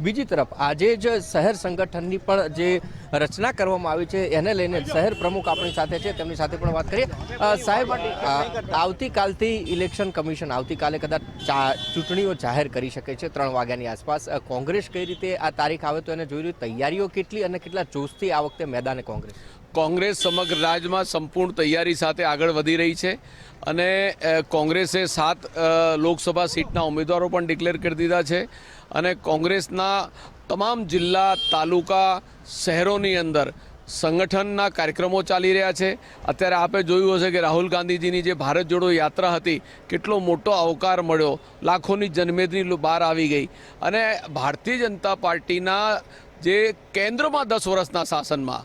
બીજી તરફ આજે જ શહેર સંગઠનની પણ જે રચના કરવામાં આવી છે એને લઈને શહેર પ્રમુખ આપણી સાથે છે, તેમની સાથે પણ વાત કરીએ। સાહેબ, આવતીકાલથી ઇલેક્શન કમિશન આવતીકાલે કદાચ ચૂંટણીઓ જાહેર કરી શકે છે 3 વાગ્યાની આસપાસ। કોંગ્રેસ કઈ રીતે આ તારીખ આવે તો એને જોઈ રહી, તૈયારીઓ કેટલી અને કેટલા જોશથી આ વખતે મેદાને કોંગ્રેસ સમગ્ર રાજ્યમાં સંપૂર્ણ તૈયારી સાથે આગળ વધી રહી છે અને કોંગ્રેસે 7 લોકસભા સીટના ઉમેદવારો પણ ડિક્લેર કરી દીધા છે અને કોંગ્રેસના તમામ જિલ્લા, તાલુકા, શહેરોની અંદર સંગઠનના કાર્યક્રમો ચાલી રહ્યા છે। અત્યારે આપે જોયું હશે કે રાહુલ ગાંધીજીની જે ભારત જોડો યાત્રા હતી, કેટલો મોટો આવકાર મળ્યો, લાખોની જનમેદની બહાર આવી ગઈ અને ભારતીય જનતા પાર્ટીના જે કેન્દ્રમાં 10 વર્ષના શાસનમાં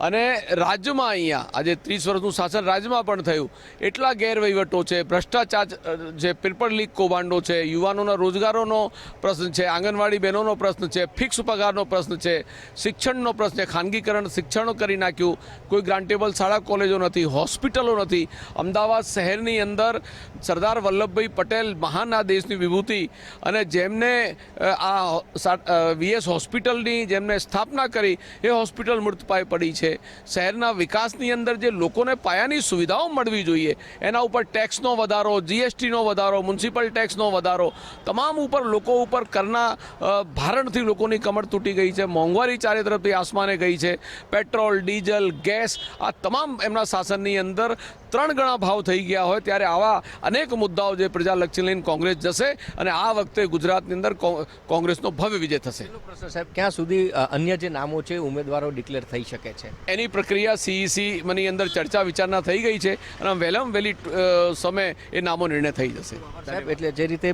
અને રાજ્યમાં અહીંયા આજે 30 વર્ષનું શાસન રાજ્યમાં પણ થયું, એટલા ગેરવહીવટો છે, ભ્રષ્ટાચાર છે, પેપર લીક કૌભાંડો છે, યુવાનોના રોજગારોનો પ્રશ્ન છે, આંગણવાડી બહેનોનો પ્રશ્ન છે, ફિક્સ પગારનો પ્રશ્ન છે, શિક્ષણનો પ્રશ્ન છે, ખાનગીકરણ શિક્ષણ કરી નાખ્યું, કોઈ ગ્રાન્ટેબલ શાળા કોલેજો નથી, હોસ્પિટલો નથી। અમદાવાદ શહેરની અંદર સરદાર વલ્લભભાઈ પટેલ મહાન આ દેશની વિભૂતિ અને જેમને આ વીએસ હોસ્પિટલની જેમને સ્થાપના કરી એ હોસ્પિટલ મૃતપાય પડી છે। શહેરના વિકાસની અંદર જે લોકોને પાયાની સુવિધાઓ મળવી જોઈએ એના ઉપર ટેક્સનો વધારો, જીએસટીનો વધારો, મ્યુનિસિપલ ટેક્સનો વધારો, તમામ ઉપર લોકો ઉપર કરના ભારણથી લોકોની કમર તૂટી ગઈ છે। મોંઘવારી ચારે તરફથી આસમાને ગઈ છે। પેટ્રોલ, ડીઝલ, ગેસ આ તમામ એમના શાસનની અંદર 3 ગણા ભાવ થઈ ગયા હોય ત્યારે આવા અનેક મુદ્દાઓ જે પ્રજાલક્ષી લઈને કોંગ્રેસ જશે અને આ વખતે ગુજરાતની અંદર કોંગ્રેસનો ભવ્ય વિજય થશે। સાહેબ, ક્યાં સુધી અન્ય જે નામો છે ઉમેદવારો ડિક્લેર થઈ શકે છે? એની પ્રક્રિયા સીઈસીની અંદર ચર્ચા વિચારણા થઈ ગઈ છે અને વહેલામાં વહેલી સમય એ નામો નિર્ણય થઈ જશે। સાહેબ, એટલે જે રીતે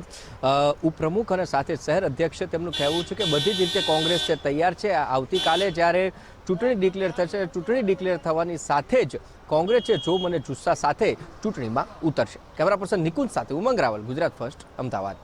ઉપપ્રમુખ અને સાથે શહેર અધ્યક્ષ તેમનું કહેવું છે કે બધી જ રીતે કોંગ્રેસ છે તૈયાર છે। આવતીકાલે જ્યારે ચૂંટણી ડિક્લેર થશે, ચૂંટણી ડિક્લેર થવાની સાથે જ કોંગ્રેસ છે જોમ અને જુસ્સા સાથે ચૂંટણીમાં ઉતરશે। કેમેરા પર્સન નિકુંજ સાથે ઉમંગ રાવલ, ગુજરાત ફર્સ્ટ, અમદાવાદ।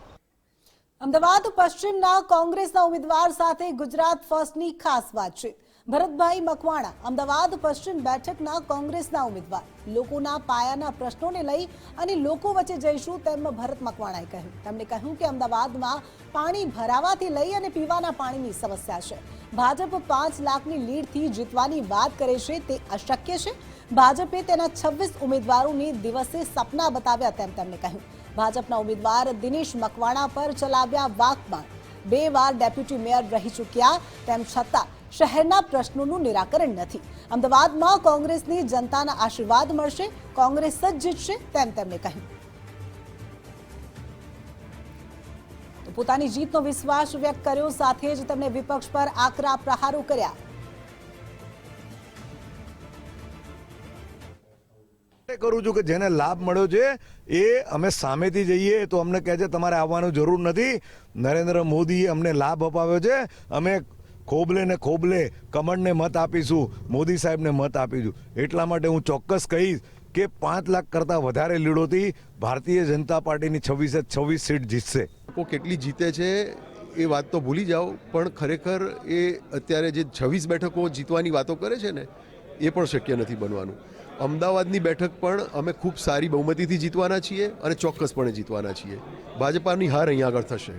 અમદાવાદ પશ્ચિમના કોંગ્રેસના ઉમેદવાર સાથે ગુજરાત ફર્સ્ટની ખાસ વાતચીત। ભરતભાઈ મકવાણા અમદાવાદ પશ્ચિમ બેઠકના કોંગ્રેસના ઉમેદવાર। લોકોના પાયાના પ્રશ્નોને લઈ અને લોકો વચ્ચે જઈશું તેમ ભરત મકવાણાએ કહ્યું। તેમણે કહ્યું કે અમદાવાદમાં પાણી ભરાવાથી લઈ અને પીવાના પાણીની સમસ્યા છે। ભાજપ 5 લાખની લીડથી જીતવાની વાત કરે છે તે અશક્ય છે। ભાજપે તેના 26 ઉમેદવારોને દિવસે સપના બતાવ્યા તેમ તેમણે કહ્યું। ભાજપના ઉમેદવાર દિનેશ મકવાણા પર ચલાવ્યા વાકબાણ। 2 વાર ડેપ્યુટી મેયર રહી ચૂક્યા તેમ છતાં શહેરના પ્રશ્નોનું નિરાકરણ નથી। અમદાવાદમાં કોંગ્રેસની જનતાના આશીર્વાદ મળશે, કોંગ્રેસ જ જીતશે તેમ તેમણે કહ્યું। તો પોતાની જીતનો વિશ્વાસ વ્યક્ત કર્યો, સાથે જ તેમણે વિપક્ષ પર આકરા પ્રહારો કર્યા। કરું છું કે જેને લાભ મળ્યો છે એ અમે સામેથી જઈએ તો અમને કહે છે તમારે આવવાની જરૂર નથી। નરેન્દ્ર મોદીએ અમને લાભ અપાવ્યો છે, અમે ખોબલે ને ખોબલે કમળને મત આપીશું, મોદી સાહેબને મત આપીશું। એટલા માટે હું ચોક્કસ કહીશ કે 5 લાખ કરતાં વધારે લીડોથી ભારતીય જનતા પાર્ટીની 26 સીટ જીતશે। લોકો કેટલી જીતે છે એ વાત તો ભૂલી જાઓ, પણ ખરેખર એ અત્યારે જે 26 બેઠકો જીતવાની વાતો કરે છે ને એ પણ શક્ય નથી બનવાનું। અમદાવાદની બેઠક પણ અમે ખૂબ સારી બહુમતીથી જીતવાના છીએ અને ચોક્કસપણે જીતવાના છીએ। ભાજપાની હાર અહીંયા આગળ થશે।